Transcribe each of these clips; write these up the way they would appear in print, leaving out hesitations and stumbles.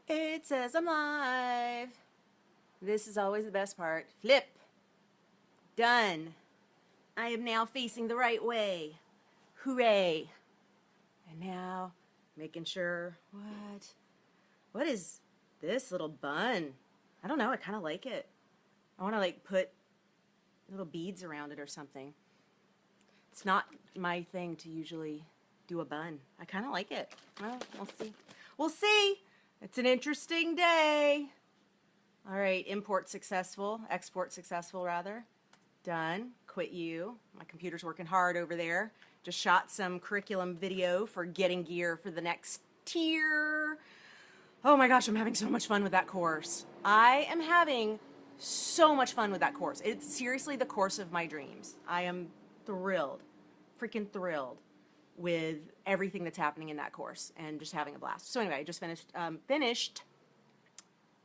It says I'm live. This is always the best part. Flip. Done. I am now facing the right way. Hooray. And now, making sure, what is this little bun? I don't know, I kind of like it. I want to like put little beads around it or something. It's not my thing to usually do a bun. I kind of like it. Well, we'll see. We'll see. It's an interesting day. All right, import successful, export successful rather. Done. Quit you. My computer's working hard over there. Just shot some curriculum video for getting gear for the next tier. Oh my gosh, I'm having so much fun with that course. I am having so much fun with that course. It's seriously the course of my dreams. I am thrilled, freaking thrilled with everything that's happening in that course and just having a blast. So anyway, I just finished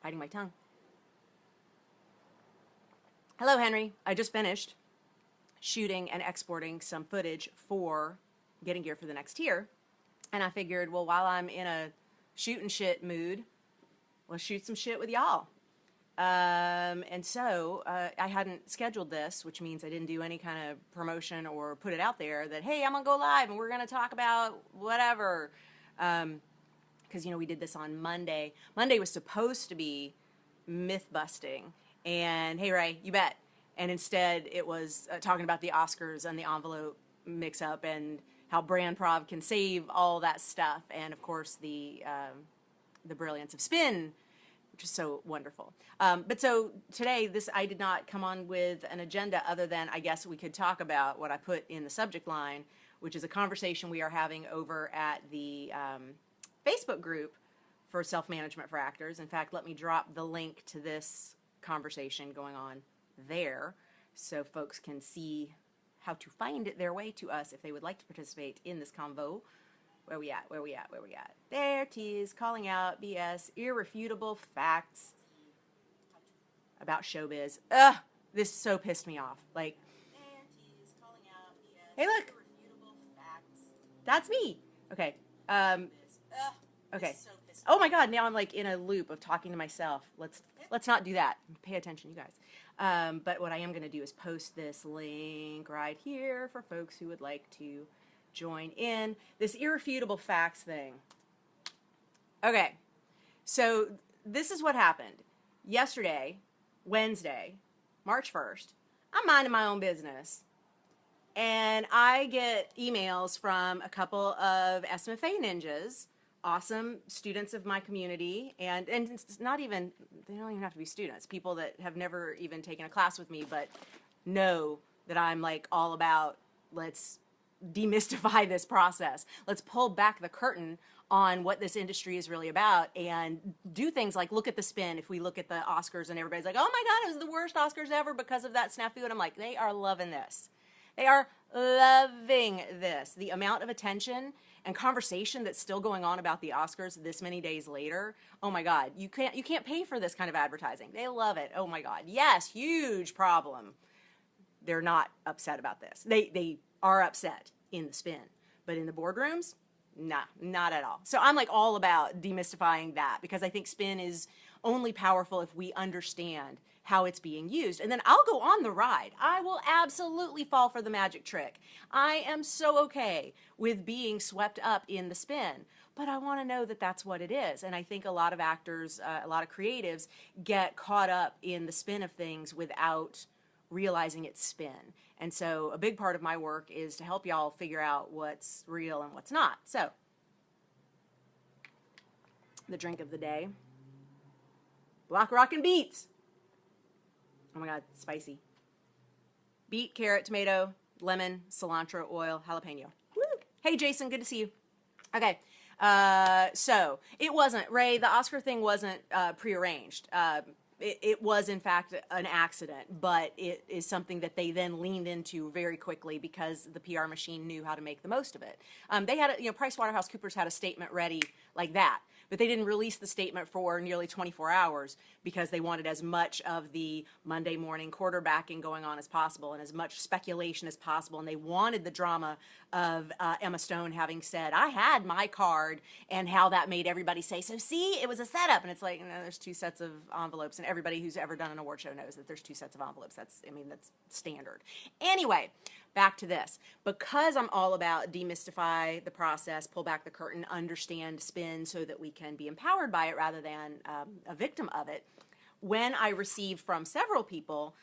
biting my tongue. Hello, Henry. I just finished shooting and exporting some footage for getting gear for the next tier. And I figured, well, while I'm in a shoot and shit mood, let's shoot some shit with y'all. And so I hadn't scheduled this, which means I didn't do any kind of promotion or put it out there that, hey, I'm going to go live and we're going to talk about whatever. Because, we did this on Monday. Monday was supposed to be myth busting. And, hey, Ray, you bet. And instead it was talking about the Oscars and the envelope mix-up and how brand prov can save all that stuff. And, of course, the brilliance of spin, which is so wonderful. But so today, I did not come on with an agenda other than I guess we could talk about what I put in the subject line, which is a conversation we are having over at the Facebook group for self-management for actors. In fact, let me drop the link to this conversation going on there so folks can see how to find their way to us if they would like to participate in this convo. Where we at? There it is, calling out BS, irrefutable facts about showbiz. Ugh, this so pissed me off. Like, hey, look, that's me. Okay. Okay. Oh my God, now I'm like in a loop of talking to myself. Let's not do that. Pay attention, you guys. But what I am going to do is post this link right here for folks who would like to join in this irrefutable facts thing. Okay, so this is what happened. Yesterday, Wednesday, March 1st, I'm minding my own business. And I get emails from a couple of SMFA ninjas, awesome students of my community, and it's not even, they don't even have to be students, people that have never even taken a class with me, but know that I'm like all about, let's demystify this process. Let's pull back the curtain on what this industry is really about and do things like look at the spin. If we look at the Oscars and everybody's like, oh my God, it was the worst Oscars ever because of that snafu. And I'm like, they are loving this. They are loving this. The amount of attention and conversation that's still going on about the Oscars this many days later. Oh my God, you can't pay for this kind of advertising. They love it. Oh my God. Yes, huge problem. They're not upset about this. They are upset in the spin, but in the boardrooms, nah, not at all. So I'm like all about demystifying that because I think spin is only powerful if we understand how it's being used. And then I'll go on the ride. I will absolutely fall for the magic trick. I am so okay with being swept up in the spin, but I want to know that that's what it is. And I think a lot of actors, a lot of creatives get caught up in the spin of things without realizing it's spin. And so a big part of my work is to help y'all figure out what's real and what's not. So the drink of the day, Black Rockin' Beets. Oh my God, spicy. Beet, carrot, tomato, lemon, cilantro, oil, jalapeno. Woo! Hey, Jason, good to see you. Okay, so it wasn't, Ray, the Oscar thing wasn't prearranged. It was, in fact, an accident, but it is something that they then leaned into very quickly because the PR machine knew how to make the most of it. They had, PricewaterhouseCoopers had a statement ready like that but they didn't release the statement for nearly 24 hours because they wanted as much of the Monday morning quarterbacking going on as possible and as much speculation as possible. And they wanted the drama of Emma Stone having said, I had my card, and how that made everybody say, so see, it was a setup. And it's like, no, there's two sets of envelopes, and everybody who's ever done an award show knows that there's two sets of envelopes. That's standard. Anyway, back to this. Because I'm all about demystify the process, pull back the curtain, understand spin so that we can be empowered by it rather than a victim of it, when I received from several people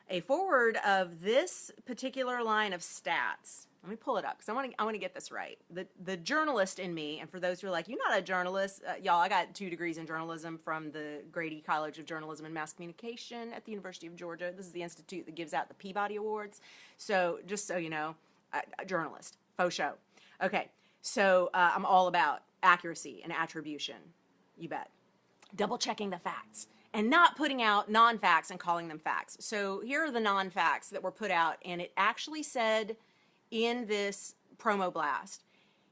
a forward of this particular line of stats. Let me pull it up because I want to get this right. The journalist in me, and for those who are like, you're not a journalist, y'all, I got 2 degrees in journalism from the Grady College of Journalism and Mass Communication at the University of Georgia. This is the institute that gives out the Peabody Awards. So just so you know, a journalist, faux show. Okay, so I'm all about accuracy and attribution. You bet. Double checking the facts and not putting out non-facts and calling them facts. So here are the non-facts that were put out, and it actually said in this promo blast,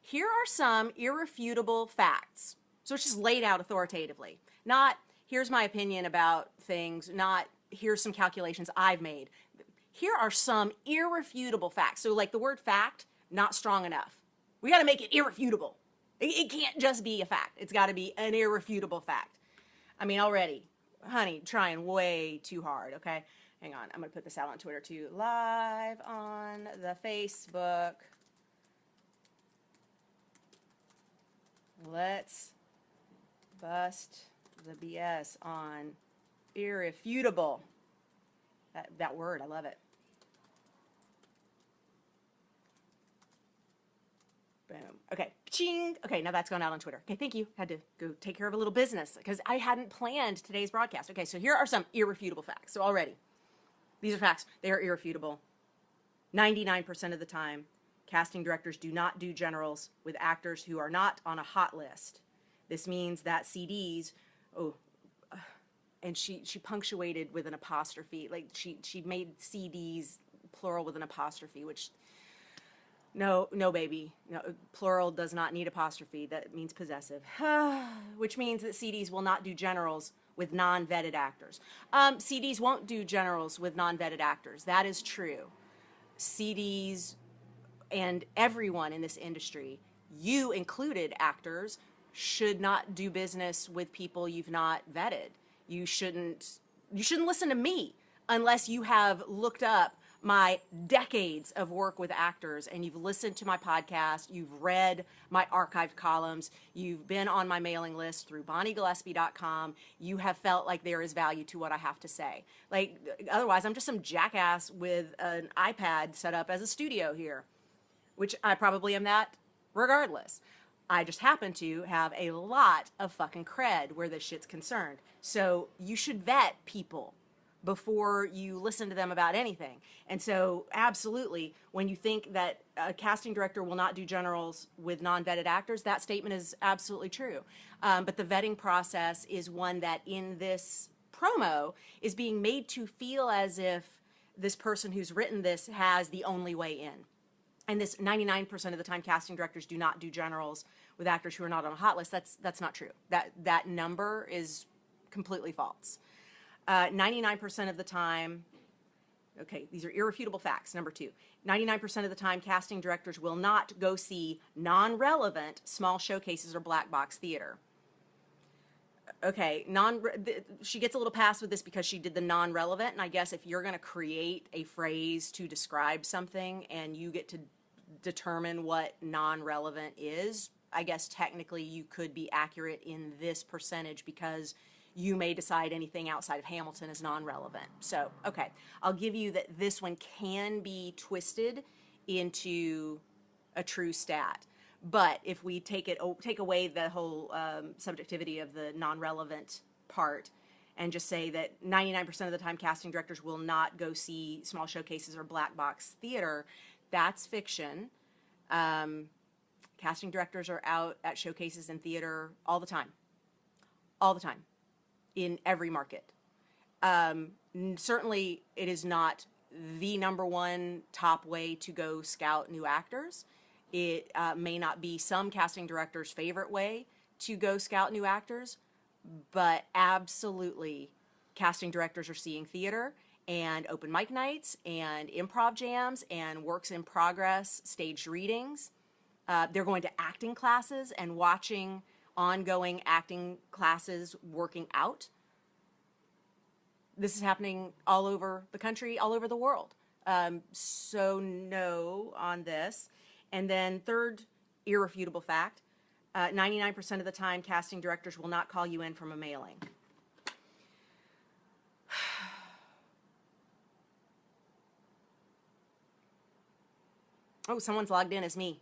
here are some irrefutable facts. So it's just laid out authoritatively. Not, here's my opinion about things, not, here's some calculations I've made. Here are some irrefutable facts. So like the word fact, not strong enough. We got to make it irrefutable. It can't just be a fact. It's got to be an irrefutable fact. I mean, already, honey, trying way too hard, okay? Hang on, I'm going to put this out on Twitter too. Live on the Facebook. Let's bust the BS on irrefutable. That word, I love it. Boom. Okay. Ching. Okay, now that's gone out on Twitter. Okay, thank you. Had to go take care of a little business because I hadn't planned today's broadcast. Okay, so here are some irrefutable facts. So already, these are facts. They are irrefutable. 99% of the time, casting directors do not do generals with actors who are not on a hot list. This means that CDs, and she punctuated with an apostrophe. Like she made CDs plural with an apostrophe, which no, baby. No, plural does not need apostrophe. That means possessive. Which means that CDs will not do generals with non-vetted actors. CDs won't do generals with non-vetted actors. That is true. CDs and everyone in this industry, you included, actors, should not do business with people you've not vetted. You shouldn't listen to me unless you have looked up my decades of work with actors and you've listened to my podcast, you've read my archived columns, you've been on my mailing list through BonnieGillespie.com, you have felt like there is value to what I have to say. Like, otherwise, I'm just some jackass with an iPad set up as a studio here, which I probably am that regardless. I just happen to have a lot of fucking cred where this shit's concerned. So you should vet people before you listen to them about anything. And so absolutely, when you think that a casting director will not do generals with non-vetted actors, that statement is absolutely true. But the vetting process is one that in this promo is being made to feel as if this person who's written this has the only way in. And this 99% of the time casting directors do not do generals with actors who are not on a hot list. That's not true. That number is completely false. 99% of the time, okay, these are irrefutable facts. Number 2, 99% of the time, casting directors will not go see non-relevant small showcases or black box theater. Okay, she gets a little pass with this because she did the non-relevant, and I guess if you're going to create a phrase to describe something and you get to determine what non-relevant is, I guess technically you could be accurate in this percentage because you may decide anything outside of Hamilton is non-relevant. So, okay, I'll give you that this one can be twisted into a true stat. But if we take away the whole subjectivity of the non-relevant part and just say that 99% of the time casting directors will not go see small showcases or black box theater, that's fiction. Casting directors are out at showcases and theater all the time. All the time. In every market. Certainly it is not the number one top way to go scout new actors. It may not be some casting directors' favorite way to go scout new actors, but absolutely casting directors are seeing theater and open mic nights and improv jams and works in progress staged readings. They're going to acting classes and watching ongoing acting classes working out. This is happening all over the country, all over the world. So no on this. And then third irrefutable fact, 99% of the time casting directors will not call you in from a mailing. Oh, someone's logged in as me.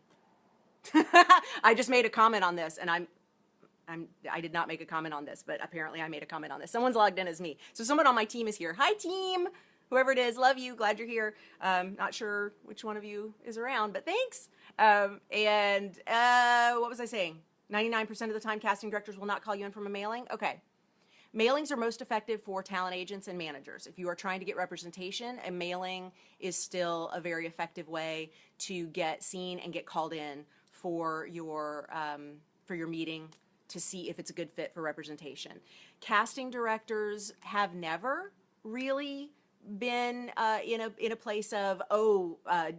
I just made a comment on this, and I did not make a comment on this, but apparently I made a comment on this. Someone's logged in as me. So someone on my team is here. Hi, team. Whoever it is, love you. Glad you're here. Not sure which one of you is around, but thanks. What was I saying? 99% of the time, casting directors will not call you in from a mailing. Okay. Mailings are most effective for talent agents and managers. If you are trying to get representation, a mailing is still a very effective way to get seen and get called in for your meeting to see if it's a good fit for representation. Casting directors have never really been in a place of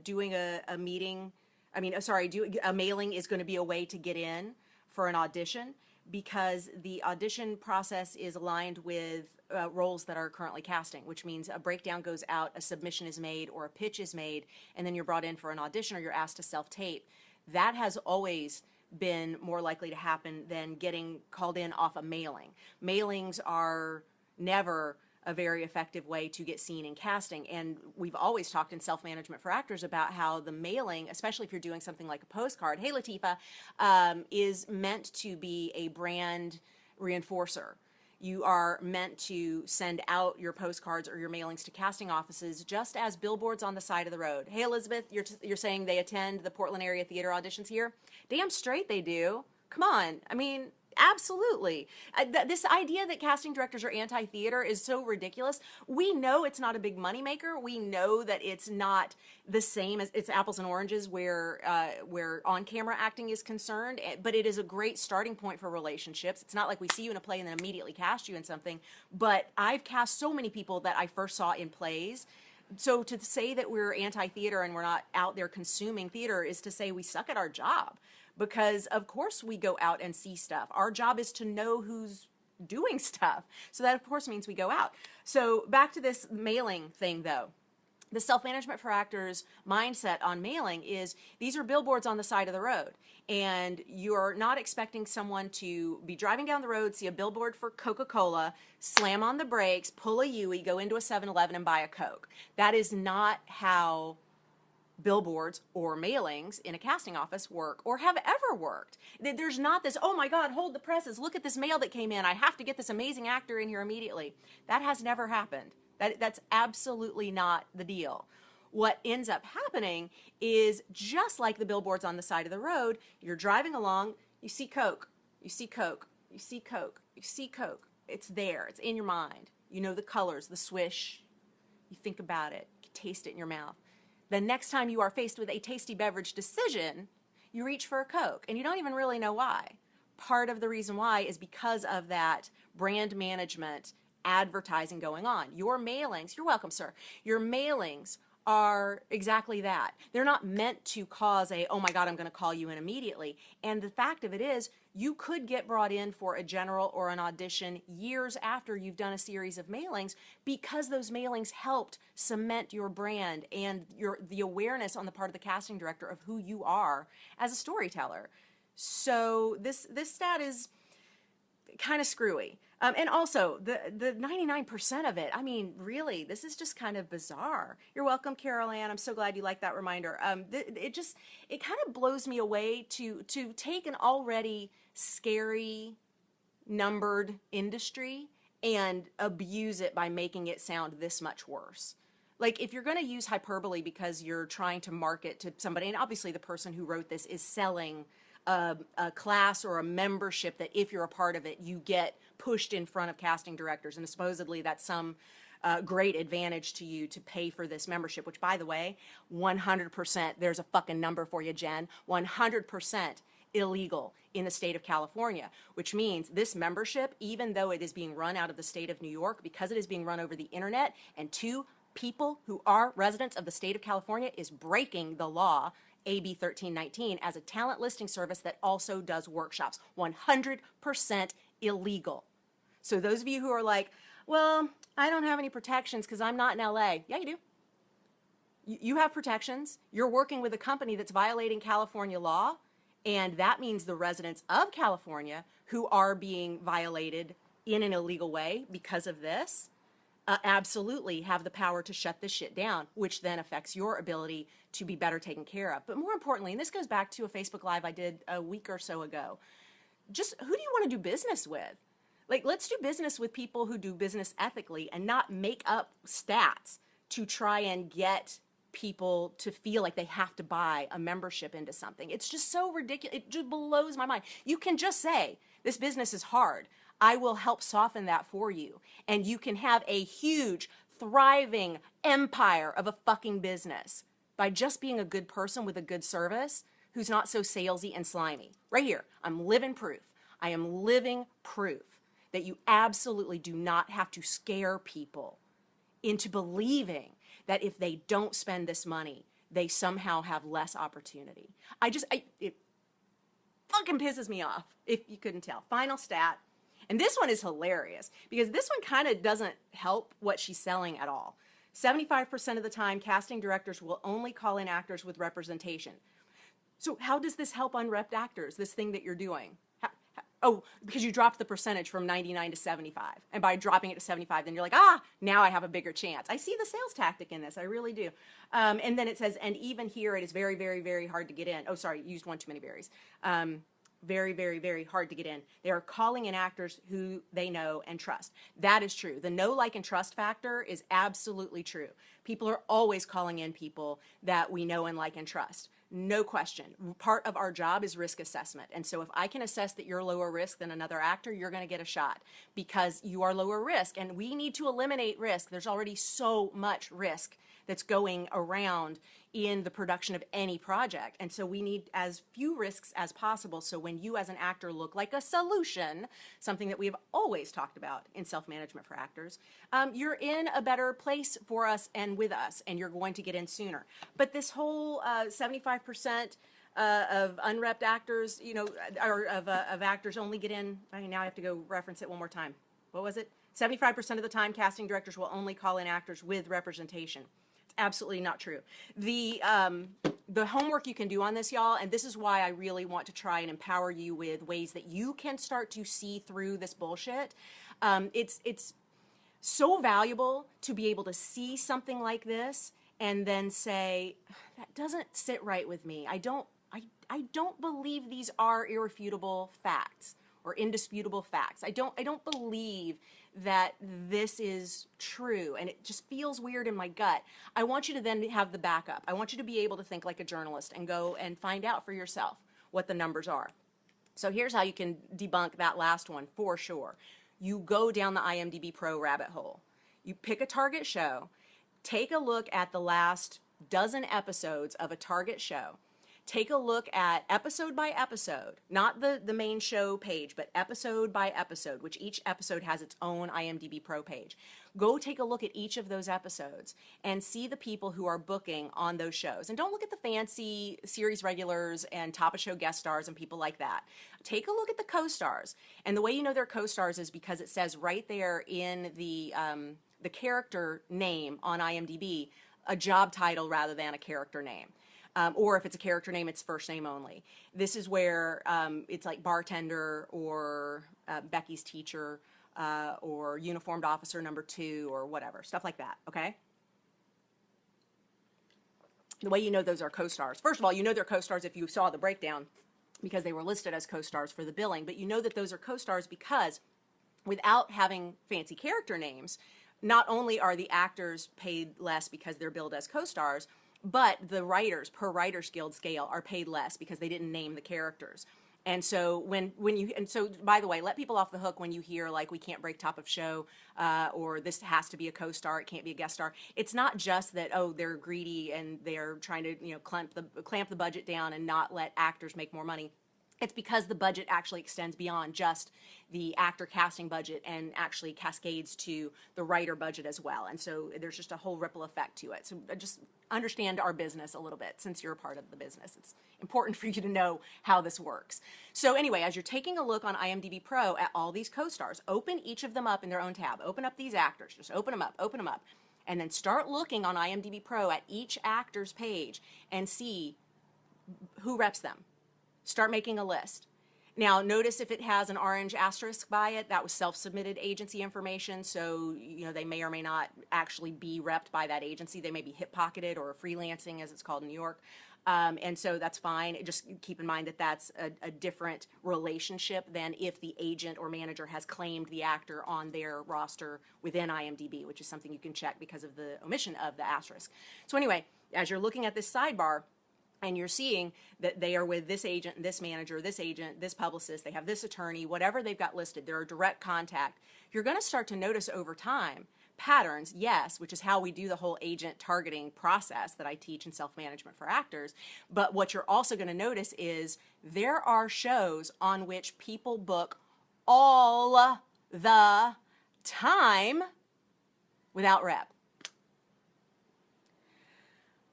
doing a meeting. Doing a mailing is going to be a way to get in for an audition, because the audition process is aligned with roles that are currently casting, which means a breakdown goes out, a submission is made, or a pitch is made, and then you're brought in for an audition or you're asked to self-tape. That has always been more likely to happen than getting called in off a mailing. Mailings are never a very effective way to get seen in casting. And we've always talked in Self-Management for Actors about how the mailing, especially if you're doing something like a postcard, hey Latifa, is meant to be a brand reinforcer. You are meant to send out your postcards or your mailings to casting offices just as billboards on the side of the road. Hey Elizabeth, you're saying they attend the Portland area theater auditions here? Damn straight they do. Come on. I mean, absolutely. This idea that casting directors are anti-theater is so ridiculous. We know it's not a big moneymaker. We know that it's not the same as it's apples and oranges where on-camera acting is concerned, but it is a great starting point for relationships. It's not like we see you in a play and then immediately cast you in something, but I've cast so many people that I first saw in plays. So to say that we're anti-theater and we're not out there consuming theater is to say we suck at our job. Because of course we go out and see stuff. Our job is to know who's doing stuff. So that of course means we go out. So back to this mailing thing though. The Self-Management for Actors mindset on mailing is these are billboards on the side of the road. And you're not expecting someone to be driving down the road, see a billboard for Coca-Cola, slam on the brakes, pull a Yui, go into a 7-Eleven and buy a Coke. That is not how billboards or mailings in a casting office work or have ever worked. There's not this, oh my God, hold the presses, look at this mail that came in, I have to get this amazing actor in here immediately. That has never happened. That's absolutely not the deal. What ends up happening is just like the billboards on the side of the road, you're driving along, you see Coke, you see Coke, you see Coke, you see Coke. It's there, it's in your mind. You know the colors, the swish, you think about it, you taste it in your mouth. The next time you are faced with a tasty beverage decision, you reach for a Coke, and you don't even really know why. Part of the reason why is because of that brand management advertising going on. Your mailings, you're welcome, sir. Your mailings are exactly that. They're not meant to cause a, oh my God, I'm going to call you in immediately. And the fact of it is, you could get brought in for a general or an audition years after you've done a series of mailings because those mailings helped cement your brand and the awareness on the part of the casting director of who you are as a storyteller. So this stat is kind of screwy. And also, the 99% of it, I mean, really, this is just kind of bizarre. You're welcome, Carol Ann. I'm so glad you liked that reminder. It kind of blows me away to take an already scary, numbered industry and abuse it by making it sound this much worse. Like, if you're going to use hyperbole because you're trying to market to somebody, and obviously the person who wrote this is selling a class or a membership that if you're a part of it, you get pushed in front of casting directors. And supposedly that's some great advantage to you to pay for this membership, which, by the way, 100%, there's a fucking number for you, Jen, 100% illegal in the state of California, which means this membership, even though it is being run out of the state of New York, because it is being run over the internet, and two people who are residents of the state of California, is breaking the law, AB 1319, as a talent listing service that also does workshops. 100% illegal. So those of you who are like, well, I don't have any protections because I'm not in LA. Yeah, you do. You have protections. You're working with a company that's violating California law, and that means the residents of California who are being violated in an illegal way because of this absolutely have the power to shut this shit down, which then affects your ability to be better taken care of. But more importantly, and this goes back to a Facebook Live I did a week or so ago, just who do you want to do business with? Like, let's do business with people who do business ethically and not make up stats to try and get people to feel like they have to buy a membership into something. It's just so ridiculous. It just blows my mind. You can just say, this business is hard. I will help soften that for you. And you can have a huge, thriving empire of a fucking business by just being a good person with a good service who's not so salesy and slimy. Right here, I'm living proof. I am living proof that you absolutely do not have to scare people into believing that if they don't spend this money, they somehow have less opportunity. It fucking pisses me off, if you couldn't tell. Final stat, and this one is hilarious because this one kind of doesn't help what she's selling at all. 75% of the time, casting directors will only call in actors with representation. So how does this help unrepped actors, this thing that you're doing? Oh, because you dropped the percentage from 99 to 75. And by dropping it to 75, then you're like, now I have a bigger chance. I see the sales tactic in this. I really do. And then it says, and even here, it is very, very, very hard to get in. Oh, sorry, used one too many berries. Very, very, very hard to get in. They are calling in actors who they know and trust. That is true. The know, like, and trust factor is absolutely true. People are always calling in people that we know and like and trust. No question. Part of our job is risk assessment. And so if I can assess that you're lower risk than another actor, you're going to get a shot because you are lower risk. And we need to eliminate risk. There's already so much risk that's going around in the production of any project. And so we need as few risks as possible. So when you as an actor look like a solution, something that we have always talked about in self-management for actors, you're in a better place for us and with us, and you're going to get in sooner. But this whole 75% of unrepped actors, or of actors only get in, now I have to go reference it one more time. What was it? 75% of the time, casting directors will only call in actors with representation. Absolutely not true. The homework you can do on this, y'all, and this is why I really want to try and empower you with ways that you can start to see through this bullshit. It's so valuable to be able to see something like this and then say, that doesn't sit right with me. I don't believe these are irrefutable facts or indisputable facts. I don't believe that this is true, and it just feels weird in my gut. I want you to then have the backup. I want you to be able to think like a journalist and go and find out for yourself what the numbers are. So here's how you can debunk that last one for sure. You go down the IMDb Pro rabbit hole. You pick a target show, take a look at the last dozen episodes of a target show. Take a look at episode by episode, not the main show page, but episode by episode, which each episode has its own IMDb Pro page. Go take a look at each of those episodes and see the people who are booking on those shows. And don't look at the fancy series regulars and top of show guest stars and people like that. Take a look at the co-stars. And the way you know they're co-stars is because it says right there in the character name on IMDb, a job title rather than a character name. Or if it's a character name, it's first name only. This is where it's like bartender or Becky's teacher or uniformed officer number 2 or whatever, stuff like that, okay? The way you know those are co-stars. First of all, you know they're co-stars if you saw the breakdown because they were listed as co-stars for the billing, but you know that those are co-stars because without having fancy character names, not only are the actors paid less because they're billed as co-stars, but the writers, per Writers Guild scale, are paid less because they didn't name the characters. And so by the way, let people off the hook when you hear like we can't break top of show or this has to be a co-star, it can't be a guest star. It's not just that, oh, they're greedy and they're trying to clamp the budget down and not let actors make more money. It's because the budget actually extends beyond just the actor casting budget and actually cascades to the writer budget as well. And so there's just a whole ripple effect to it. So just understand our business a little bit since you're a part of the business. It's important for you to know how this works. So anyway, as you're taking a look on IMDb Pro at all these co-stars, open each of them up in their own tab. Open up these actors. Just open them up. And then start looking on IMDb Pro at each actor's page and see who reps them. Start making a list. Now, notice if it has an orange asterisk by it, that was self-submitted agency information, so they may or may not actually be repped by that agency. They may be hip-pocketed or freelancing, as it's called in New York, and so that's fine. Just keep in mind that that's a different relationship than if the agent or manager has claimed the actor on their roster within IMDb, which is something you can check because of the omission of the asterisk. So anyway, as you're looking at this sidebar, and you're seeing that they are with this agent, this manager, this agent, this publicist, they have this attorney, whatever they've got listed, they're a direct contact. You're going to start to notice over time patterns, yes, which is how we do the whole agent targeting process that I teach in self-management for actors. But what you're also going to notice is there are shows on which people book all the time without rep.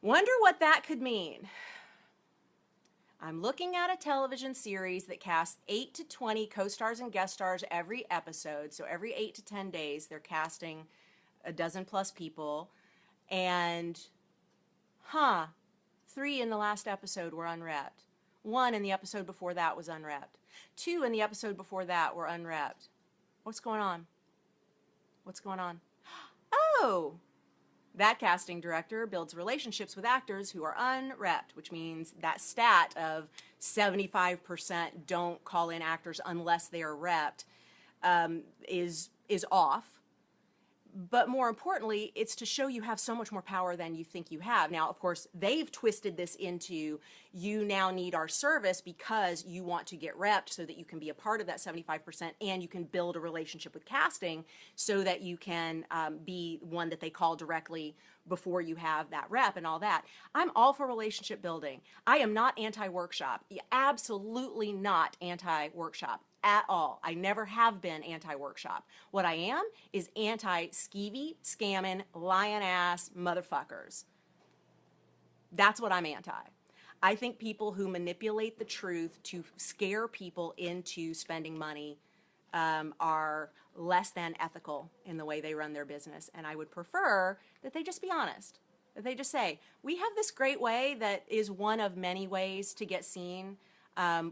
Wonder what that could mean. I'm looking at a television series that casts 8 to 20 co-stars and guest stars every episode. So every 8 to 10 days, they're casting a dozen plus people. And, 3 in the last episode were unrepped. 1 in the episode before that was unrepped. 2 in the episode before that were unrepped. What's going on? What's going on? Oh! That casting director builds relationships with actors who are unrepped, which means that stat of 75% don't call in actors unless they are repped is off. But more importantly, it's to show you have so much more power than you think you have. Now, of course, they've twisted this into you now need our service because you want to get repped so that you can be a part of that 75% and you can build a relationship with casting so that you can be one that they call directly before you have that rep and all that. I'm all for relationship building. I am not anti-workshop. Absolutely not anti-workshop. At all. I never have been anti-workshop. What I am is anti-skeevy, scamming, lying ass motherfuckers. That's what I'm anti. I think people who manipulate the truth to scare people into spending money are less than ethical in the way they run their business. And I would prefer that they just be honest. That they just say, we have this great way that is one of many ways to get seen.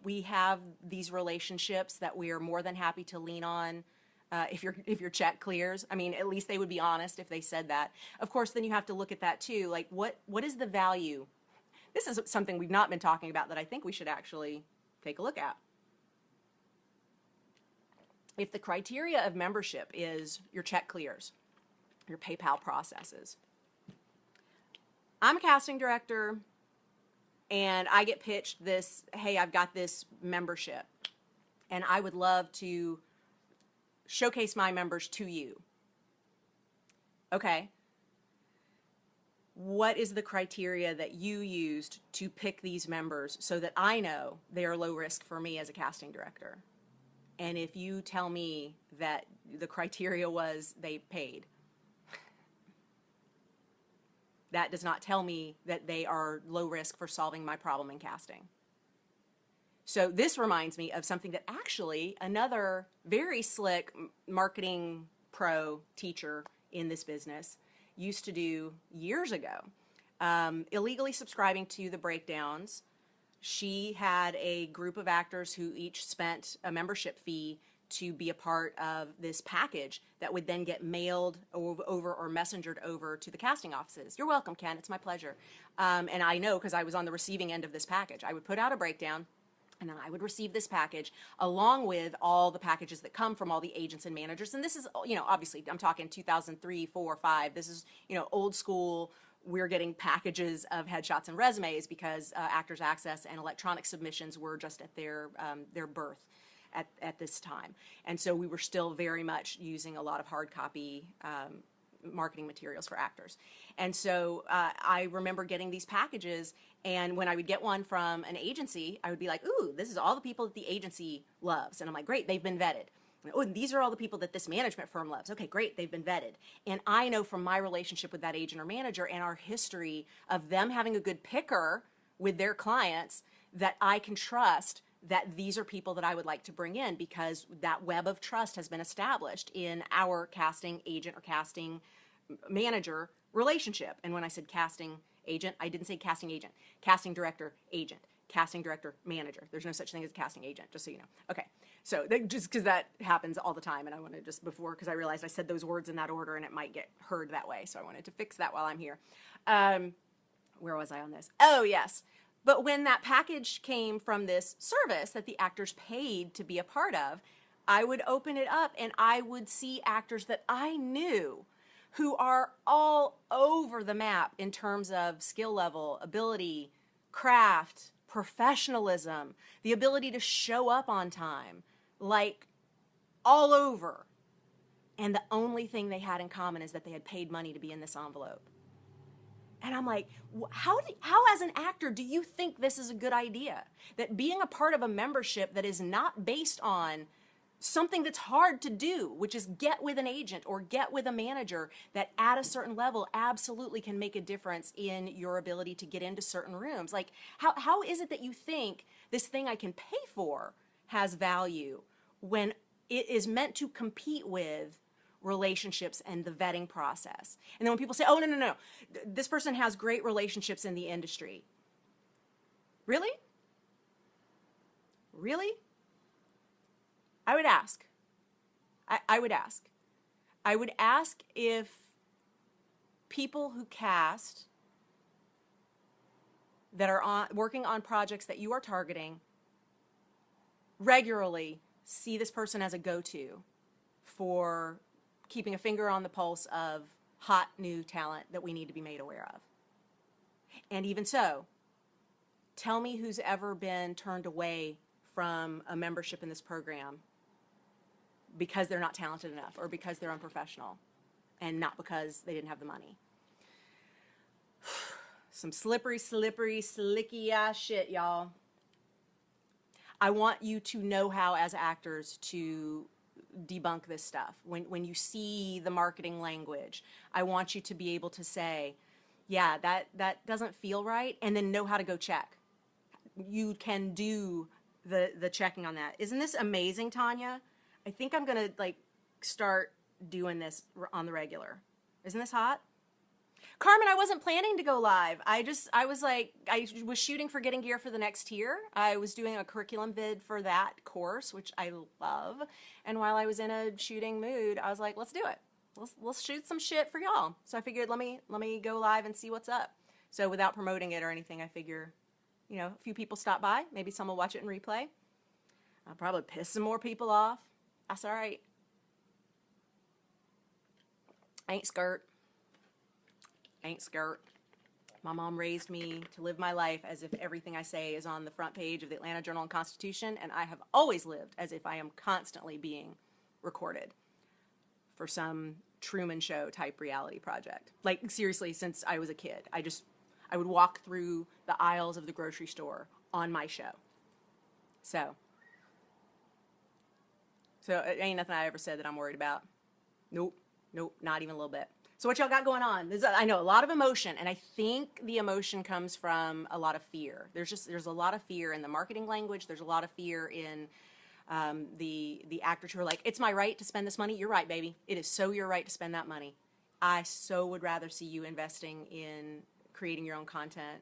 We have these relationships that we are more than happy to lean on if your check clears. I mean, at least they would be honest if they said that. Of course, then you have to look at that too. Like, what is the value? This is something we've not been talking about that I think we should actually take a look at. If the criteria of membership is your check clears, your PayPal processes. I'm a casting director. And I get pitched this, hey, I've got this membership, and I would love to showcase my members to you. Okay. What is the criteria that you used to pick these members so that I know they are low risk for me as a casting director? And if you tell me that the criteria was they paid, that does not tell me that they are low risk for solving my problem in casting. So this reminds me of something that actually another very slick marketing pro teacher in this business used to do years ago. Illegally subscribing to the breakdowns, she had a group of actors who each spent a membership fee to be a part of this package that would then get mailed over or messengered over to the casting offices. You're welcome, Ken. It's my pleasure. And I know because I was on the receiving end of this package. I would put out a breakdown, and then I would receive this package along with all the packages that come from all the agents and managers. And this is, obviously, I'm talking 2003, 4, 5. This is, old school. We're getting packages of headshots and resumes because Actors Access and electronic submissions were just at their birth. At this time. And so we were still very much using a lot of hard copy marketing materials for actors. And so I remember getting these packages, and when I would get one from an agency, I would be like, ooh, this is all the people that the agency loves. And I'm like, great, they've been vetted. Oh, and these are all the people that this management firm loves. Okay, great, they've been vetted. And I know from my relationship with that agent or manager and our history of them having a good picker with their clients that I can trust that these are people that I would like to bring in, because that web of trust has been established in our casting agent or casting manager relationship. And when I said casting agent, I didn't say casting agent, casting director agent, casting director manager. There's no such thing as a casting agent, just so you know. Okay, so just because that happens all the time, and I wanted just before, because I realized I said those words in that order and it might get heard that way, so I wanted to fix that while I'm here. Where was I on this? Oh, yes. But when that package came from this service that the actors paid to be a part of, I would open it up and I would see actors that I knew who are all over the map in terms of skill level, ability, craft, professionalism, the ability to show up on time, like all over. And the only thing they had in common is that they had paid money to be in this envelope. And I'm like, how as an actor do you think this is a good idea? That being a part of a membership that is not based on something that's hard to do, which is get with an agent or get with a manager, that at a certain level absolutely can make a difference in your ability to get into certain rooms. Like, how is it that you think this thing I can pay for has value when it is meant to compete with relationships and the vetting process? And then when people say, oh, no, this person has great relationships in the industry. Really? Really? I would ask. I would ask. I would ask if people who cast that are working on projects that you are targeting regularly see this person as a go-to for keeping a finger on the pulse of hot new talent that we need to be made aware of. And even so, tell me who's ever been turned away from a membership in this program because they're not talented enough or because they're unprofessional and not because they didn't have the money. Some slippery, slicky ass shit, y'all. I want you to know how, as actors, to debunk this stuff. When you see the marketing language, I want you to be able to say, yeah, that doesn't feel right, and then know how to go check. You can do the checking on that. Isn't this amazing, Tanya? I think I'm gonna start doing this on the regular. Isn't this hot? Carmen, I wasn't planning to go live. I was shooting for Getting Gear for the Next Tier. I was doing a curriculum vid for that course, which I love. And while I was in a shooting mood, I was like, let's do it. Let's shoot some shit for y'all. So I figured, let me go live and see what's up. So without promoting it or anything, I figure, a few people stop by. Maybe some will watch it in replay. I'll probably piss some more people off. That's all right. Ain't skirt. My mom raised me to live my life as if everything I say is on the front page of the Atlanta Journal and Constitution, and I have always lived as if I am constantly being recorded for some Truman Show type reality project. Like, seriously, since I was a kid, I would walk through the aisles of the grocery store on my show. So it ain't nothing I ever said that I'm worried about. Nope, not even a little bit. So what y'all got going on? I know a lot of emotion, and I think the emotion comes from a lot of fear. There's a lot of fear in the marketing language. There's a lot of fear in the actors who are like, it's my right to spend this money. You're right, baby. It is so your right to spend that money. I so would rather see you investing in creating your own content.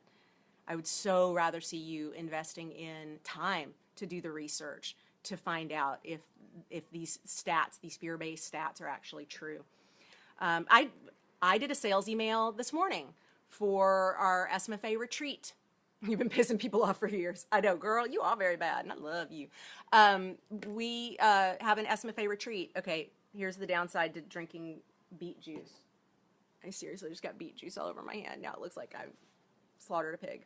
I would so rather see you investing in time to do the research, to find out if these stats, these fear-based stats, are actually true. I did a sales email this morning for our SMFA retreat. You've been pissing people off for years. I know, girl, you are very bad, and I love you. We have an SMFA retreat. Okay, here's the downside to drinking beet juice. I seriously just got beet juice all over my hand. Now it looks like I've slaughtered a pig.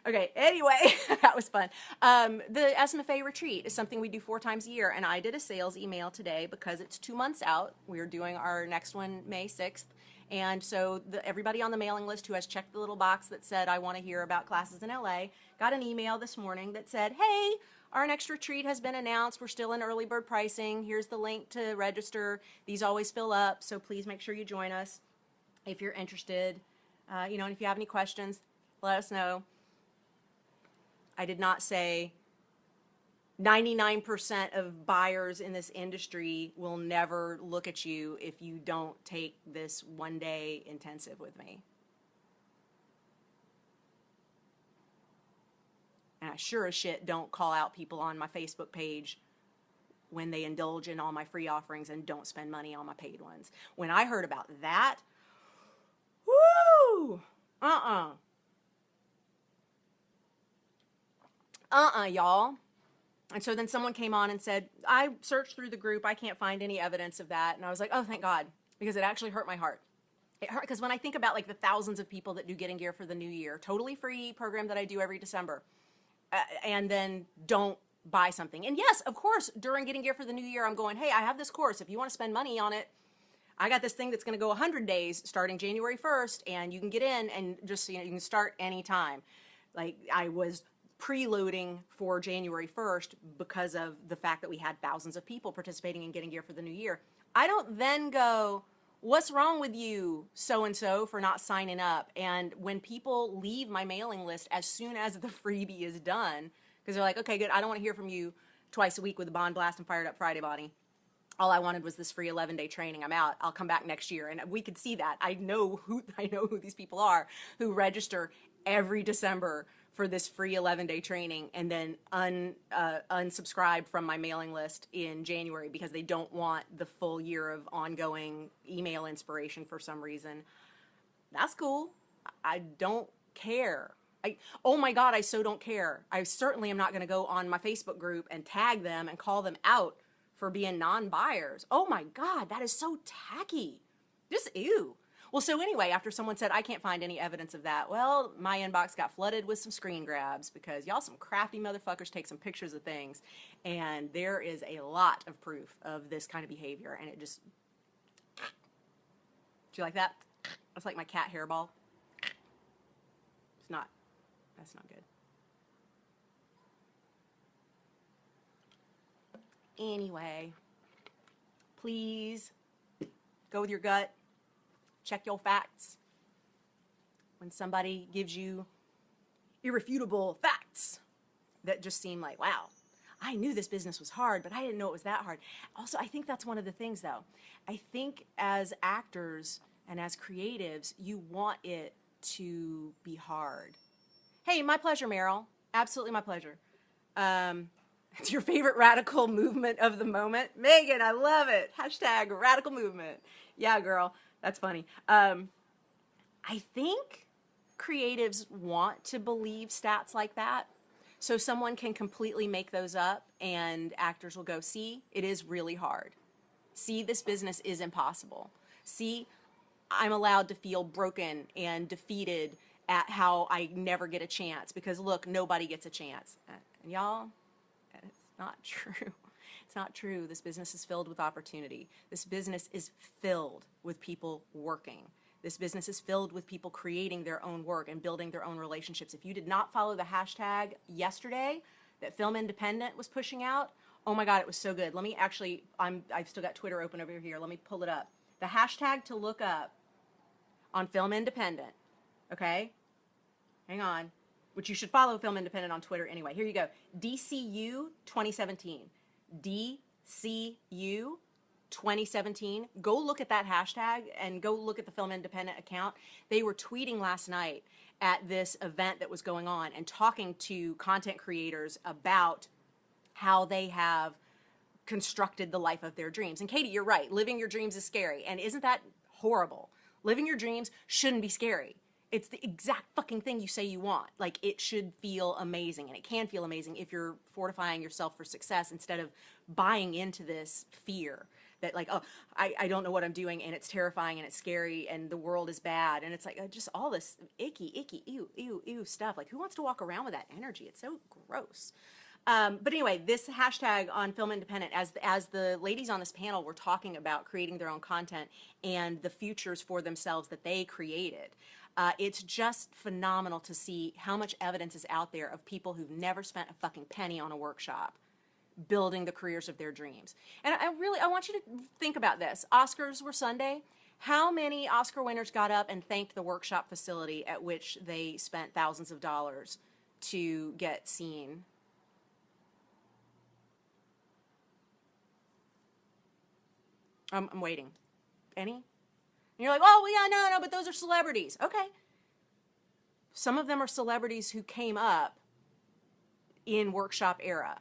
Okay, anyway, that was fun. The SMFA retreat is something we do 4 times a year, and I did a sales email today because it's 2 months out. We're doing our next one May 6th. And so everybody on the mailing list who has checked the little box that said, I want to hear about classes in LA, got an email this morning that said, hey, our next retreat has been announced. We're still in early bird pricing. Here's the link to register. These always fill up, so please make sure you join us if you're interested. And if you have any questions, let us know. I did not say 99% of buyers in this industry will never look at you if you don't take this 1-day intensive with me. And I sure as shit don't call out people on my Facebook page when they indulge in all my free offerings and don't spend money on my paid ones. When I heard about that, woo! Y'all. And so then someone came on and said, I searched through the group. I can't find any evidence of that. And I was like, oh, thank God, because it actually hurt my heart. It hurt because when I think about like the thousands of people that do Getting Gear for the New Year, totally free program that I do every December, and then don't buy something. And yes, of course, during Getting Gear for the New Year, I'm going, hey, I have this course. If you want to spend money on it, I got this thing that's going to go 100 days starting January 1st, and you can get in and just, you can start anytime. Like I was preloading for January 1st because of the fact that we had thousands of people participating in Getting Gear for the New Year. I don't then go, what's wrong with you, so-and-so, for not signing up? And when people leave my mailing list as soon as the freebie is done, because they're like, okay, good, I don't want to hear from you twice a week with a Bond Blast and Fired Up Friday body. All I wanted was this free 11-day training. I'm out. I'll come back next year. And we could see that. I know who these people are who register every December for this free 11-day training and then unsubscribe from my mailing list in January because they don't want the full year of ongoing email inspiration for some reason. That's cool. I don't care. Oh my God, I so don't care. I certainly am not going to go on my Facebook group and tag them and call them out for being non-buyers. Oh my God, that is so tacky. Just ew. Well, so anyway, after someone said, I can't find any evidence of that, well, my inbox got flooded with some screen grabs because y'all some crafty motherfuckers take some pictures of things, and there is a lot of proof of this kind of behavior, and it just... Do you like that? That's like my cat hairball. That's not good. Anyway, please go with your gut. Check your facts. When somebody gives you irrefutable facts that just seem like, wow, I knew this business was hard, but I didn't know it was that hard. Also, I think that's one of the things, though. I think as actors and as creatives, you want it to be hard. Hey, my pleasure, Meryl. Absolutely my pleasure. It's your favorite radical movement of the moment. Megan, I love it. Hashtag radical movement. Yeah, girl. That's funny. I think creatives want to believe stats like that. So someone can completely make those up and actors will go, see, it is really hard. See, this business is impossible. See, I'm allowed to feel broken and defeated at how I never get a chance because look, nobody gets a chance. And y'all, it's not true. It's not true. This business is filled with opportunity. This business is filled with people working. This business is filled with people creating their own work and building their own relationships. If you did not follow the hashtag yesterday that Film Independent was pushing out, oh my God, it was so good. Let me actually, I've still got Twitter open over here. Let me pull it up. The hashtag to look up on Film Independent, okay? Hang on. Which you should follow Film Independent on Twitter anyway. Here you go. DCU 2017. DCU 2017. Go look at that hashtag and go look at the Film Independent account. They were tweeting last night at this event that was going on and talking to content creators about how they have constructed the life of their dreams. And Katie, you're right. Living your dreams is scary. And isn't that horrible? Living your dreams shouldn't be scary. It's the exact fucking thing you say you want. Like, it should feel amazing, and it can feel amazing if you're fortifying yourself for success instead of buying into this fear. that like, oh, I don't know what I'm doing, and it's terrifying, and it's scary, and the world is bad, and it's like just all this icky, ew stuff. Like, who wants to walk around with that energy? It's so gross. But anyway, this hashtag on Film Independent, as the ladies on this panel were talking about creating their own content and the futures for themselves that they created, it's just phenomenal to see how much evidence is out there of people who've never spent a fucking penny on a workshop building the careers of their dreams. And I want you to think about this. Oscars were Sunday. How many Oscar winners got up and thanked the workshop facility at which they spent thousands of dollars to get seen? I'm waiting. Any? And you're like, oh, yeah, no, but those are celebrities. Okay. Some of them are celebrities who came up in workshop era.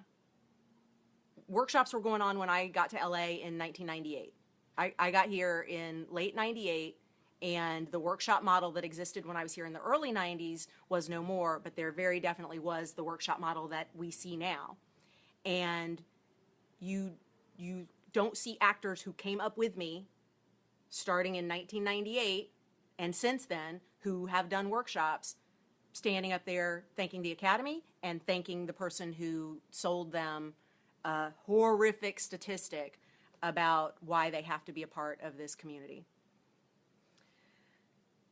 Workshops were going on when I got to LA in 1998. I got here in late 98, and the workshop model that existed when I was here in the early 90s was no more, but there very definitely was the workshop model that we see now. And you don't see actors who came up with me starting in 1998 and since then who have done workshops standing up there thanking the Academy and thanking the person who sold them a horrific statistic about why they have to be a part of this community.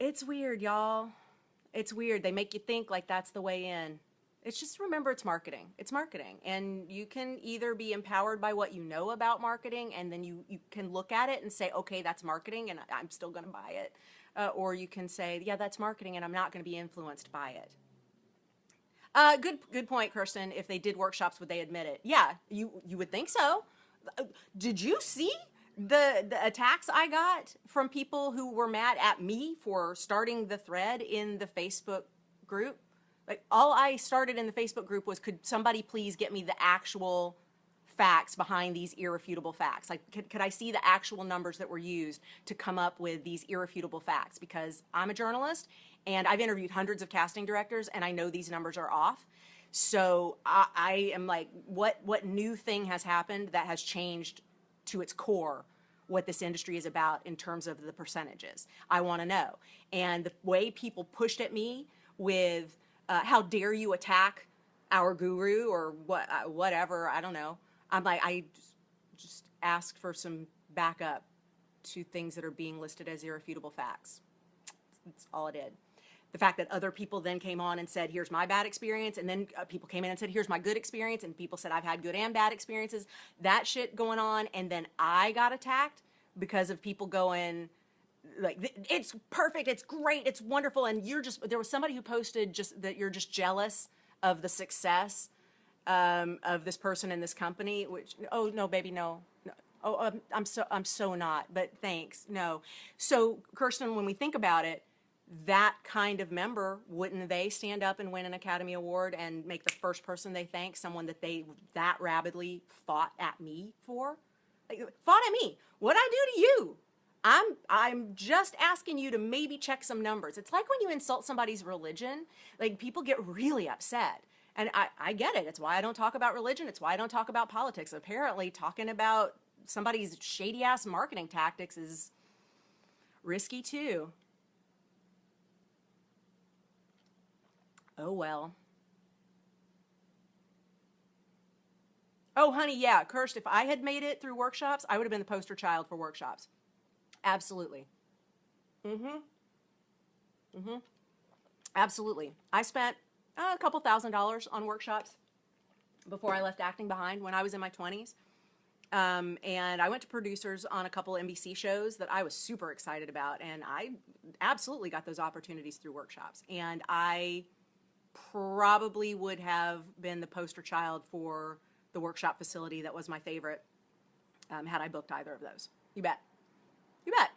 It's weird, y'all. It's weird. They make you think like that's the way in. It's just, remember, it's marketing. It's marketing. And you can either be empowered by what you know about marketing, and then you can look at it and say, okay, that's marketing, and I'm still going to buy it. Or you can say, yeah, that's marketing, and I'm not going to be influenced by it. Good point, Kirsten. If they did workshops, would they admit it? Yeah, you would think so. Did you see the attacks I got from people who were mad at me for starting the thread in the Facebook group? Like, all I started in the Facebook group was, could somebody please get me the actual facts behind these irrefutable facts? Like, could I see the actual numbers that were used to come up with these irrefutable facts? Because I'm a journalist, and I've interviewed hundreds of casting directors, and I know these numbers are off. So I am like, what new thing has happened that has changed to its core what this industry is about in terms of the percentages? I want to know. And the way people pushed at me with, how dare you attack our guru or whatever, I don't know. I'm like, I just asked for some backup to things that are being listed as irrefutable facts. That's all I did. The fact that other people then came on and said, here's my bad experience, and then people came in and said, here's my good experience, and people said, I've had good and bad experiences. That shit going on, and then I got attacked because of people going, like, it's perfect, it's great, it's wonderful, and there was somebody who posted just that you're just jealous of the success of this person in this company, which, oh, no, baby, no. Oh, I'm so not, but thanks, no. So, Kirsten, when we think about it, that kind of member, wouldn't they stand up and win an Academy Award and make the first person they thank someone that they that rabidly fought at me for? Like, fought at me. What'd I do to you? I'm just asking you to maybe check some numbers. It's like when you insult somebody's religion, like, people get really upset. And I get it. It's why I don't talk about religion. It's why I don't talk about politics. Apparently, talking about somebody's shady-ass marketing tactics is risky, too. Oh, well. Oh, honey, yeah, Kirst, if I had made it through workshops, I would have been the poster child for workshops. Absolutely. Absolutely. I spent a couple $1,000s on workshops before I left acting behind when I was in my 20s. And I went to producers on a couple NBC shows that I was super excited about, and I absolutely got those opportunities through workshops. And I probably would have been the poster child for the workshop facility that was my favorite, had I booked either of those. You bet. You bet.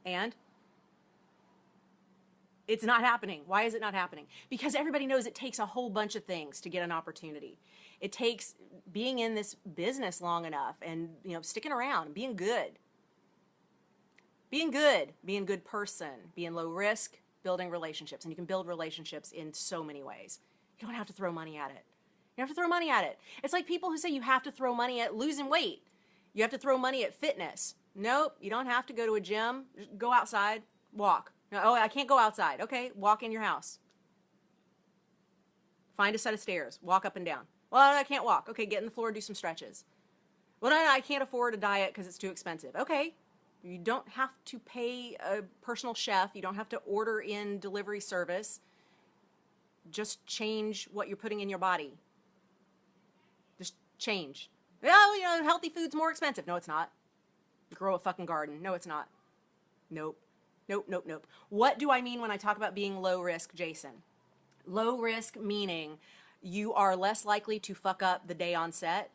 And it's not happening. Why is it not happening? Because everybody knows it takes a whole bunch of things to get an opportunity. It takes being in this business long enough and, sticking around, being good. Being a good person, being low risk, building relationships. And you can build relationships in so many ways. You don't have to throw money at it. You don't have to throw money at it. It's like people who say you have to throw money at losing weight. You have to throw money at fitness. Nope, you don't have to go to a gym. Just go outside, walk. No, oh, I can't go outside. Okay, walk in your house. Find a set of stairs, walk up and down. Well, I can't walk. Okay, get in the floor, do some stretches. Well, no, I can't afford a diet because it's too expensive. Okay, you don't have to pay a personal chef. You don't have to order in delivery service. Just change what you're putting in your body. Just change. Well, you know, healthy food's more expensive. No, it's not. Grow a fucking garden. No, it's not. Nope. Nope, nope, nope. What do I mean when I talk about being low risk, Jason? Low risk meaning you are less likely to fuck up the day on set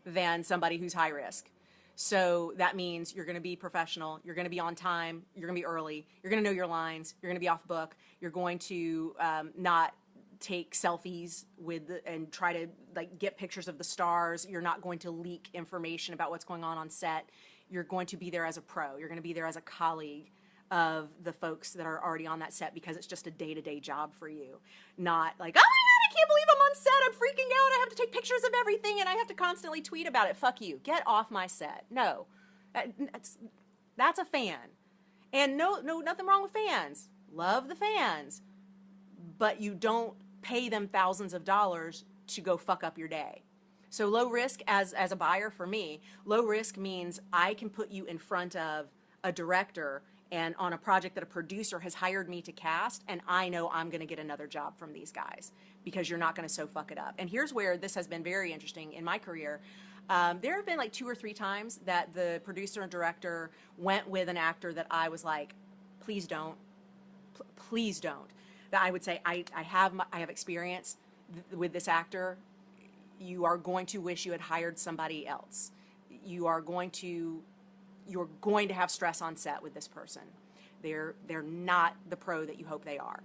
than somebody who's high risk. So that means you're going to be professional, you're going to be on time, you're going to be early, you're going to know your lines, you're going to be off book, you're going to not take selfies with and try to like get pictures of the stars. You're not going to leak information about what's going on set. You're going to be there as a pro. You're going to be there as a colleague of the folks that are already on that set because it's just a day-to-day job for you. Not like, oh my God, I can't believe I'm on set. I'm freaking out. I have to take pictures of everything and I have to constantly tweet about it. Fuck you. Get off my set. No, that's a fan. And no, nothing wrong with fans. Love the fans. But you don't pay them thousands of dollars to go fuck up your day. So low risk as a buyer for me, low risk means I can put you in front of a director and on a project that a producer has hired me to cast, and I know I'm going to get another job from these guys because you're not going to so fuck it up. And here's where this has been very interesting in my career. There have been like 2 or 3 times that the producer and director went with an actor that I was like, please don't, please don't. That I would say, I have experience with this actor. You are going to wish you had hired somebody else. You're going to have stress on set with this person. They're not the pro that you hope they are.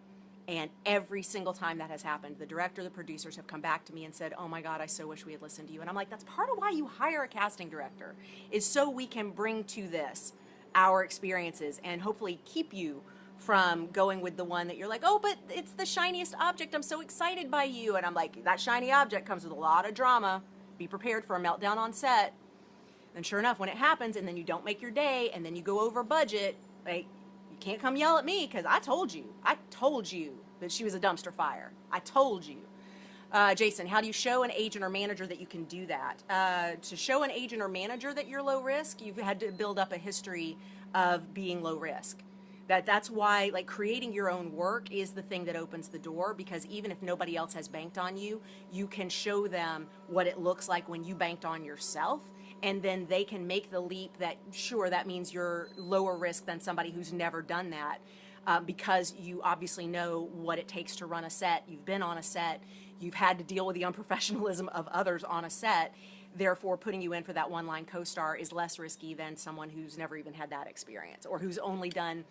And every single time that has happened, the director, the producers have come back to me and said, oh my God, I so wish we had listened to you. And I'm like, that's part of why you hire a casting director, is so we can bring to this our experiences and hopefully keep you from going with the one that you're like, oh, but it's the shiniest object. I'm so excited by you. And I'm like, that shiny object comes with a lot of drama. Be prepared for a meltdown on set. And sure enough, when it happens and then you don't make your day and then you go over budget, like, you can't come yell at me because I told you that she was a dumpster fire. I told you. Jason, how do you show an agent or manager that you can do that? To show an agent or manager that you're low risk, you've had to build up a history of being low risk. That's why, like, creating your own work is the thing that opens the door, because even if nobody else has banked on you, you can show them what it looks like when you banked on yourself, and then they can make the leap that, sure, that means you're lower risk than somebody who's never done that, because you obviously know what it takes to run a set. You've been on a set. You've had to deal with the unprofessionalism of others on a set. Therefore, putting you in for that one-line co-star is less risky than someone who's never even had that experience, or who's only done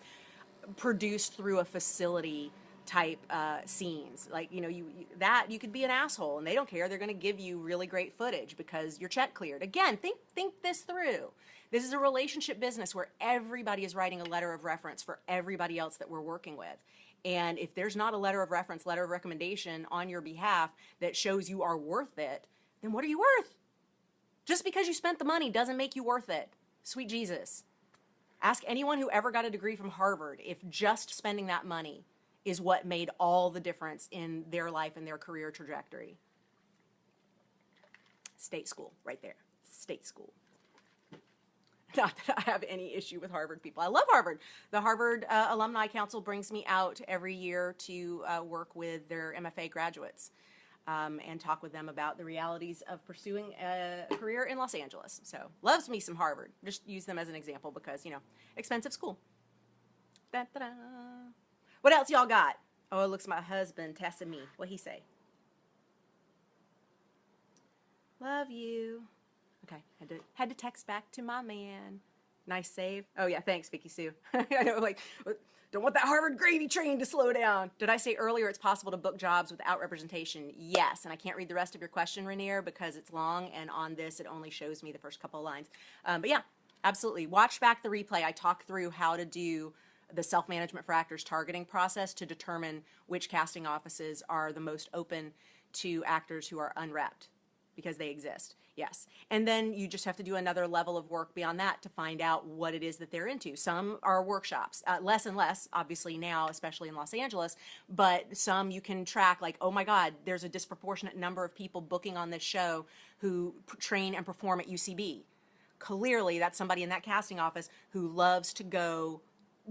produced through a facility type scenes. Like, you know, you could be an asshole and they don't care. They're going to give you really great footage because your check cleared. Again, think this through. This is a relationship business where everybody is writing a letter of reference for everybody else that we're working with. And if there's not a letter of reference, letter of recommendation on your behalf that shows you are worth it, then what are you worth? Just because you spent the money doesn't make you worth it. Sweet Jesus. Ask anyone who ever got a degree from Harvard if just spending that money is what made all the difference in their life and their career trajectory. State school, right there. State school. Not that I have any issue with Harvard people. I love Harvard. The Harvard Alumni Council brings me out every year to work with their MFA graduates and talk with them about the realities of pursuing a career in Los Angeles. So, loves me some Harvard. Just use them as an example because, you know, expensive school. Da-da-da. What else y'all got? Oh, it looks my husband testing me. What'd he say? Love you. Okay, had to text back to my man. Nice save. Oh yeah, thanks, Vicky Sue. I know, like, don't want that Harvard gravy train to slow down. Did I say earlier it's possible to book jobs without representation? Yes, and I can't read the rest of your question, Rainier, because it's long, and on this it only shows me the first couple of lines. But yeah, absolutely. Watch back the replay. I talk through how to do the self-management for actors targeting process to determine which casting offices are the most open to actors who are unrepped, because they exist. Yes. And then you just have to do another level of work beyond that to find out what it is that they're into. Some are workshops, less and less, obviously now, especially in Los Angeles, but some you can track like, oh my God, there's a disproportionate number of people booking on this show who train and perform at UCB. Clearly, that's somebody in that casting office who loves to go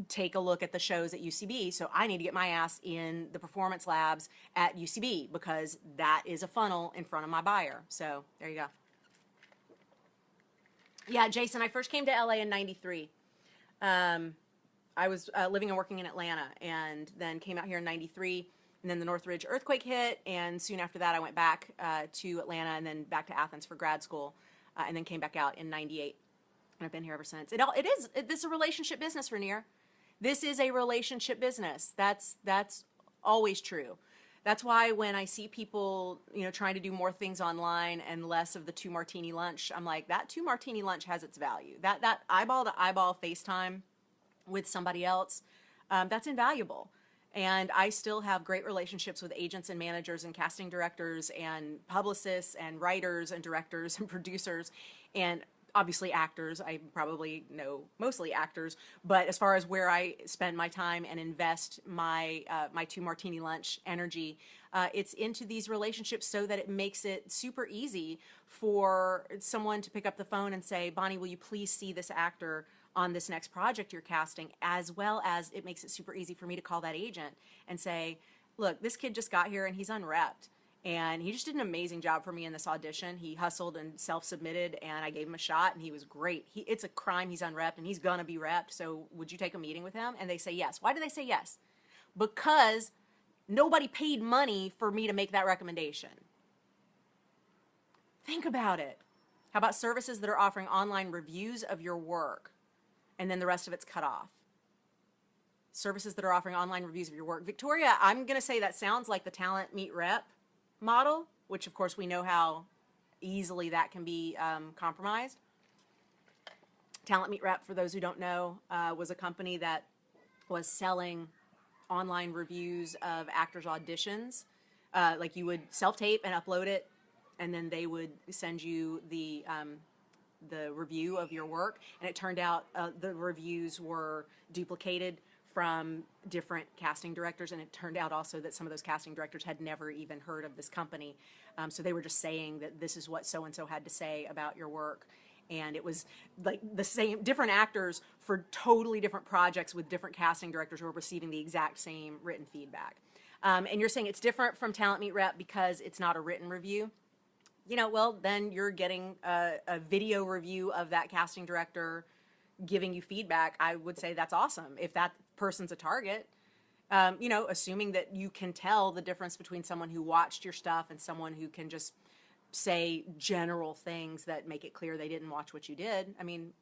take a look at the shows at UCB. So I need to get my ass in the performance labs at UCB because that is a funnel in front of my buyer. So there you go. Yeah, Jason, I first came to LA in 93. I was living and working in Atlanta and then came out here in 93. And then the Northridge earthquake hit. And soon after that, I went back to Atlanta and then back to Athens for grad school and then came back out in 98. And I've been here ever since. This is a relationship business, Rainier. This is a relationship business. That's always true. That's why when I see people, trying to do more things online and less of the 2 martini lunch, I'm like, that 2 martini lunch has its value. That eyeball to eyeball FaceTime with somebody else, that's invaluable. And I still have great relationships with agents and managers and casting directors and publicists and writers and directors and producers and obviously actors. I probably know mostly actors, but as far as where I spend my time and invest my 2 martini lunch energy, it's into these relationships so that it makes it super easy for someone to pick up the phone and say, Bonnie, will you please see this actor on this next project you're casting, as well as it makes it super easy for me to call that agent and say, look, this kid just got here and he's unrepped. And he just did an amazing job for me in this audition. He hustled and self-submitted, and I gave him a shot, and he was great. It's a crime he's unrepped, and he's going to be repped, so would you take a meeting with him? And they say yes. Why do they say yes? Because nobody paid money for me to make that recommendation. Think about it. How about services that are offering online reviews of your work, and then the rest of it's cut off? Services that are offering online reviews of your work. Victoria, I'm going to say that sounds like the talent meet rep model, which of course we know how easily that can be compromised. Talent Meet Rep, for those who don't know, was a company that was selling online reviews of actors' auditions. Like you would self-tape and upload it, and then they would send you the review of your work. And it turned out the reviews were duplicated from different casting directors, and it turned out also that some of those casting directors had never even heard of this company. So they were just saying that this is what so-and-so had to say about your work. And it was like the same, different actors for totally different projects with different casting directors who were receiving the exact same written feedback. And you're saying it's different from Talent Meet Rep because it's not a written review. Well, then you're getting a video review of that casting director giving you feedback. I would say that's awesome if that person's a target. Assuming that you can tell the difference between someone who watched your stuff and someone who can just say general things that make it clear they didn't watch what you did. I mean,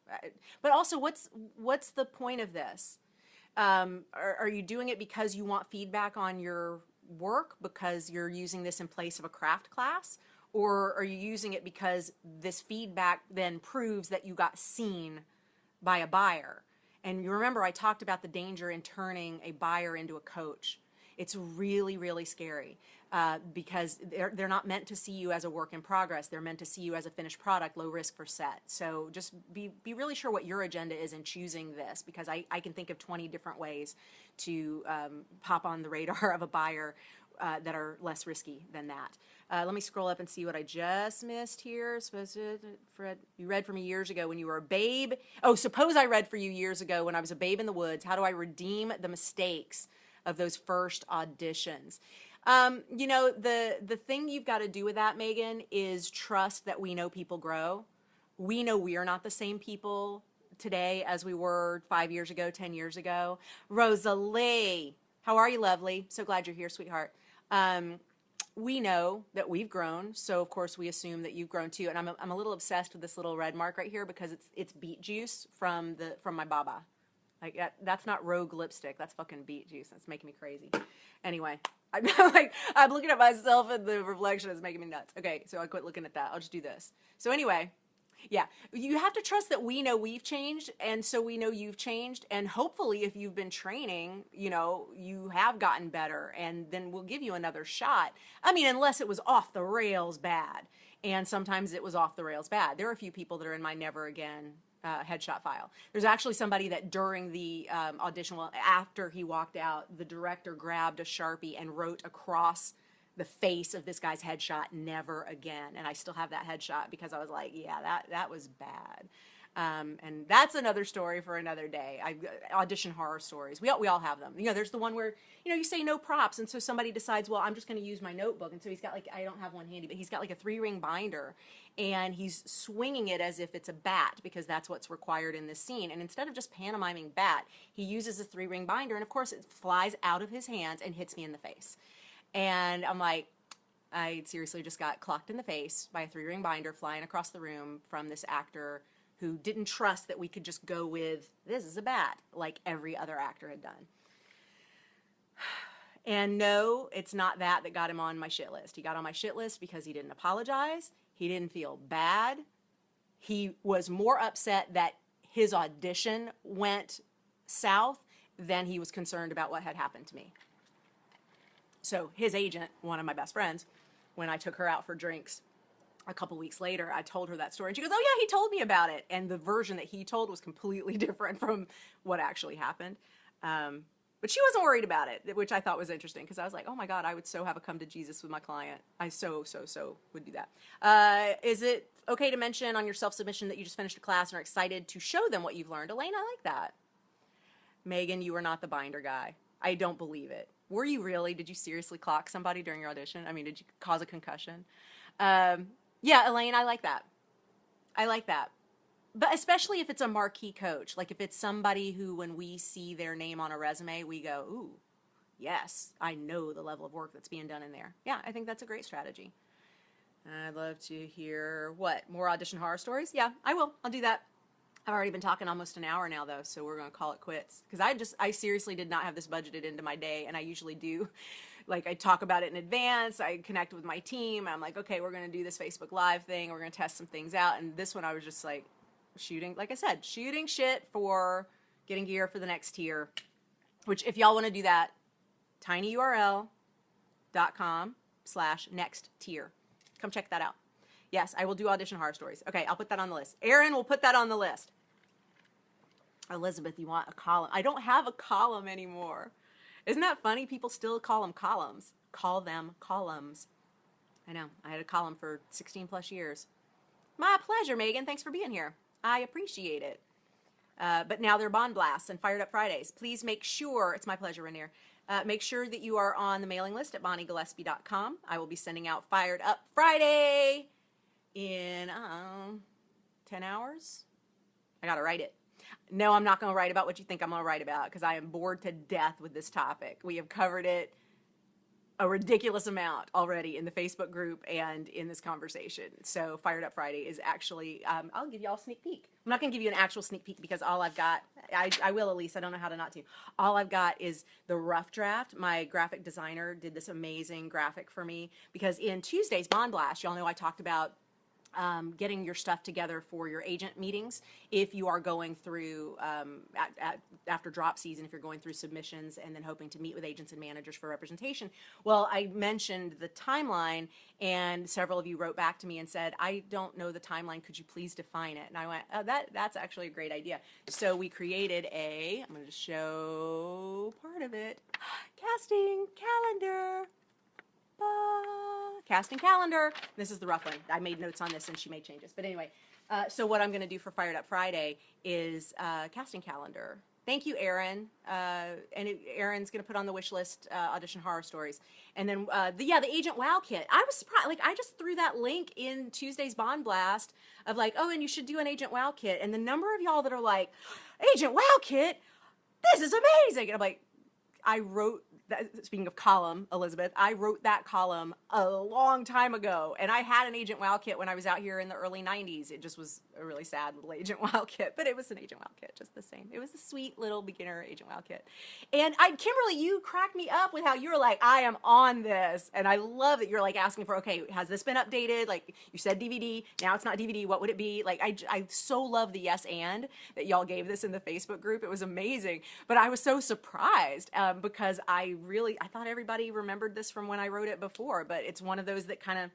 but also what's the point of this? Are you doing it because you want feedback on your work because you're using this in place of a craft class? Or are you using it because this feedback then proves that you got seen by a buyer? And you remember I talked about the danger in turning a buyer into a coach. It's really, really scary because they're not meant to see you as a work in progress. They're meant to see you as a finished product, low risk for set. So just be really sure what your agenda is in choosing this, because I can think of 20 different ways to pop on the radar of a buyer that are less risky than that. Let me scroll up and see what I just missed here. Fred, you read for me years ago when you were a babe. Oh, suppose I read for you years ago when I was a babe in the woods. How do I redeem the mistakes of those first auditions? The thing you've got to do with that, Megan, is trust that we know people grow. We know we are not the same people today as we were 5 years ago, 10 years ago. Rosalie, how are you, lovely? So glad you're here, sweetheart. We know that we've grown, so of course we assume that you've grown too. And I'm a little obsessed with this little red mark right here because it's beet juice from my baba. Like that's not Rogue lipstick, that's fucking beet juice. That's making me crazy. Anyway, I'm looking at myself in the reflection. It's making me nuts. Okay, so I quit looking at that. I'll just do this. So anyway. Yeah, you have to trust that we know we've changed, and so we know you've changed, and hopefully if you've been training, you have gotten better, and then we'll give you another shot. I mean, unless it was off the rails bad. and sometimes it was off the rails bad. There are a few people that are in my never again headshot file. There's actually somebody that during the audition, well, after he walked out, the director grabbed a Sharpie and wrote across the face of this guy's headshot, "Never again." And I still have that headshot because I was like, yeah, that was bad. And that's another story for another day. Audition horror stories. We all have them. You know, there's the one where, you know, you say no props, and so somebody decides, well, I'm just going to use my notebook. And so he's got like, I don't have one handy, but he's got like a 3-ring binder, and he's swinging it as if it's a bat because that's what's required in this scene. And instead of just pantomiming bat, he uses a 3-ring binder, and of course it flies out of his hands and hits me in the face. And I'm like, I seriously just got clocked in the face by a 3-ring binder flying across the room from this actor who didn't trust that we could just go with, this is a bat, like every other actor had done. And no, it's not that got him on my shit list. He got on my shit list because he didn't apologize. He didn't feel bad. He was more upset that his audition went south than he was concerned about what had happened to me. So his agent, one of my best friends, when I took her out for drinks a couple weeks later, I told her that story. And she goes, oh yeah, he told me about it. And the version that he told was completely different from what actually happened. But she wasn't worried about it, which I thought was interesting because I was like, oh my God, I would so have a come to Jesus with my client. I so would do that. Is it okay to mention on your self-submission that you just finished a class and are excited to show them what you've learned? Elaine, I like that. Megan, you are not the binder guy. I don't believe it. Were you really? Did you seriously clock somebody during your audition? I mean, did you cause a concussion? Yeah, Elaine, I like that. I like that. But especially if it's a marquee coach, like if it's somebody who, when we see their name on a resume, we go, ooh, yes, I know the level of work that's being done in there. Yeah, I think that's a great strategy. I'd love to hear, what, more audition horror stories? Yeah, I will. I'll do that. I've already been talking almost an hour now, though, so we're going to call it quits. Because I seriously did not have this budgeted into my day, and I usually do. Like, I talk about it in advance, I connect with my team, I'm like, okay, we're going to do this Facebook Live thing, we're going to test some things out, and this one I was just like, shooting, like I said, shooting shit for getting gear for the next tier, which if y'all want to do that, tinyurl.com/next tier. Come check that out. Yes, I will do audition horror stories. Okay, I'll put that on the list. Aaron will put that on the list. Elizabeth, you want a column? I don't have a column anymore. Isn't that funny? People still call them columns. Call them columns. I know. I had a column for 16 plus years. My pleasure, Megan. Thanks for being here. I appreciate it. But now they're Bond Blasts and Fired Up Fridays. Please make sure, it's my pleasure, Rainier, make sure that you are on the mailing list at BonnieGillespie.com. I will be sending out Fired Up Friday in 10 hours. I got to write it. No, I'm not going to write about what you think I'm going to write about because I am bored to death with this topic. We have covered it a ridiculous amount already in the Facebook group and in this conversation. So Fired Up Friday is actually, I'll give you all a sneak peek. I'm not going to give you an actual sneak peek because all I've got, I will, Elise, I don't know how to not to. All I've got is the rough draft. My graphic designer did this amazing graphic for me because in Tuesday's Bond Blast, y'all know I talked about getting your stuff together for your agent meetings if you are going through after drop season, if you're going through submissions and then hoping to meet with agents and managers for representation. Well, I mentioned the timeline and several of you wrote back to me and said, I don't know the timeline, could you please define it? And I went, oh, that's actually a great idea. So we created I'm going to show part of it, casting calendar. Casting calendar. This is the rough one. I made notes on this and she made changes. But anyway, so what I'm going to do for Fired Up Friday is casting calendar. Thank you, Aaron. Aaron's going to put on the wish list audition horror stories. And then, the Agent Wow kit. I was surprised. Like, I just threw that link in Tuesday's Bond Blast of like, oh, and you should do an Agent Wow kit. And the number of y'all that are like, Agent Wow kit, this is amazing. And I'm like, I wrote that, speaking of column, Elizabeth, I wrote that column a long time ago, and I had an Agent Wow kit when I was out here in the early 90s. It just was a really sad little Agent Wow kit, but it was an Agent Wow kit just the same. It was a sweet little beginner Agent Wow kit. And Kimberly, you cracked me up with how you were like, I am on this, and I love that you're like asking for, okay, has this been updated? Like, you said DVD, now it's not DVD, what would it be? Like, I so love the yes and that y'all gave this in the Facebook group. It was amazing, but I was so surprised because I thought everybody remembered this from when I wrote it before, but it's one of those that kind of,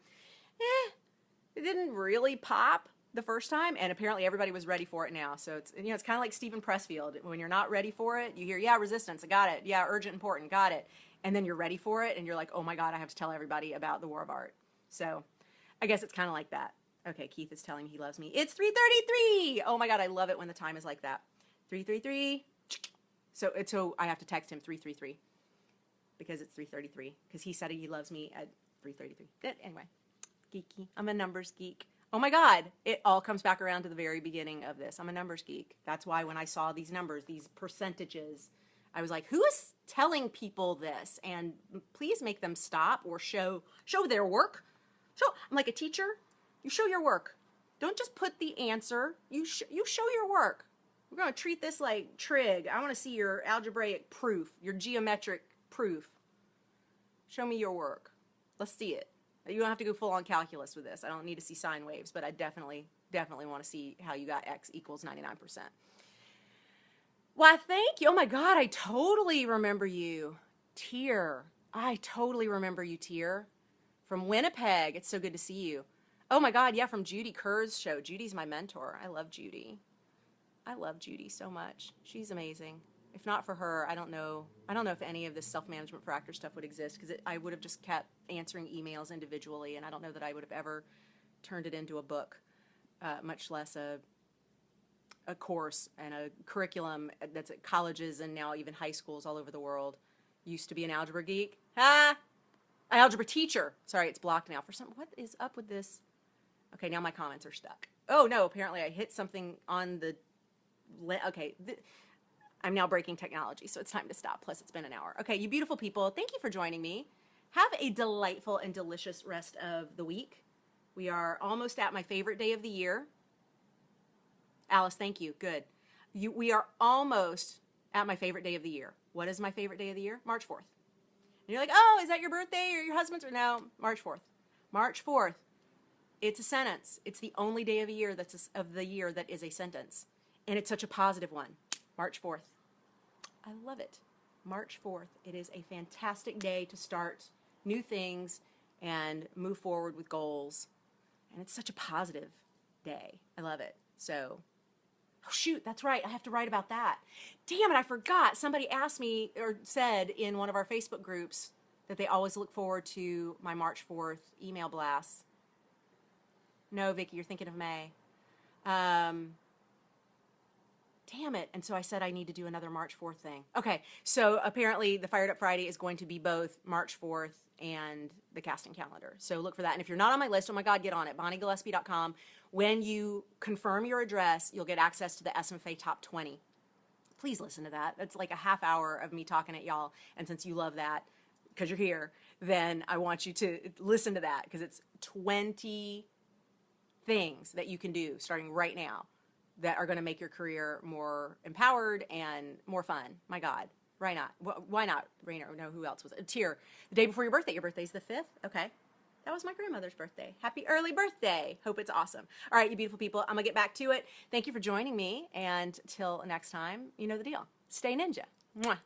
It didn't really pop the first time, and apparently everybody was ready for it now. So it's, you know, it's kind of like Stephen Pressfield. When you're not ready for it, you hear, yeah, resistance, I got it. Yeah, urgent, important, got it. And then you're ready for it, and you're like, oh my God, I have to tell everybody about the War of Art. So I guess it's kind of like that. Okay, Keith is telling me he loves me. It's 3:33. Oh my God, I love it when the time is like that. 3:33. So I have to text him 3:33 because it's 3:33 because he said he loves me at 3:33. Anyway, geeky. I'm a numbers geek. Oh my God, it all comes back around to the very beginning of this. I'm a numbers geek. That's why when I saw these numbers, these percentages, I was like, who is telling people this? And please make them stop or show their work. I'm like a teacher. You show your work. Don't just put the answer. You show your work. We're going to treat this like trig. I want to see your algebraic proof, your geometric proof. Show me your work. Let's see it. You don't have to go full on calculus with this. I don't need to see sine waves, but I definitely want to see how you got x equals 99%. Why, thank you. Oh my God, I totally remember you. Tier. I totally remember you, Tier. From Winnipeg. It's so good to see you. Oh my God, yeah, from Judy Kerr's show. Judy's my mentor. I love Judy. I love Judy so much. She's amazing. If not for her, I don't know if any of this self-management for actors stuff would exist, because I would have just kept answering emails individually, and I don't know that I would have ever turned it into a book, much less a course and a curriculum that's at colleges and now even high schools all over the world. Used to be an algebra geek. An algebra teacher. Sorry, it's blocked now. What is up with this? Okay, now my comments are stuck. Oh no, apparently I hit something on the... Okay, I'm now breaking technology, so it's time to stop. Plus, it's been an hour. Okay, you beautiful people, thank you for joining me. Have a delightful and delicious rest of the week. We are almost at my favorite day of the year. Alice, thank you. Good. We are almost at my favorite day of the year. What is my favorite day of the year? March 4th. And you're like, oh, is that your birthday or your husband's? No, March 4th. March 4th. It's a sentence. It's the only day of the year of the year that is a sentence. And it's such a positive one. March 4th. I love it. March 4th. It is a fantastic day to start new things and move forward with goals. And it's such a positive day. I love it. So, oh shoot, that's right. I have to write about that. Damn it, I forgot. Somebody asked me or said in one of our Facebook groups that they always look forward to my March 4th email blasts. No, Vicky, you're thinking of May. Damn it. And so I said I need to do another March 4th thing. Okay, so apparently the Fired Up Friday is going to be both March 4th and the casting calendar. So look for that. And if you're not on my list, oh my God, get on it. BonnieGillespie.com. When you confirm your address, you'll get access to the SMFA Top 20. Please listen to that. That's like a half hour of me talking at y'all. And since you love that, because you're here, then I want you to listen to that, because it's 20 things that you can do starting right now that are going to make your career more empowered and more fun. My God. Why not? Why not? Rainer, no, who else was it? Tier. The day before your birthday. Your birthday's the 5th? Okay. That was my grandmother's birthday. Happy early birthday. Hope it's awesome. All right, you beautiful people. I'm going to get back to it. Thank you for joining me. And till next time, you know the deal. Stay ninja. Mwah.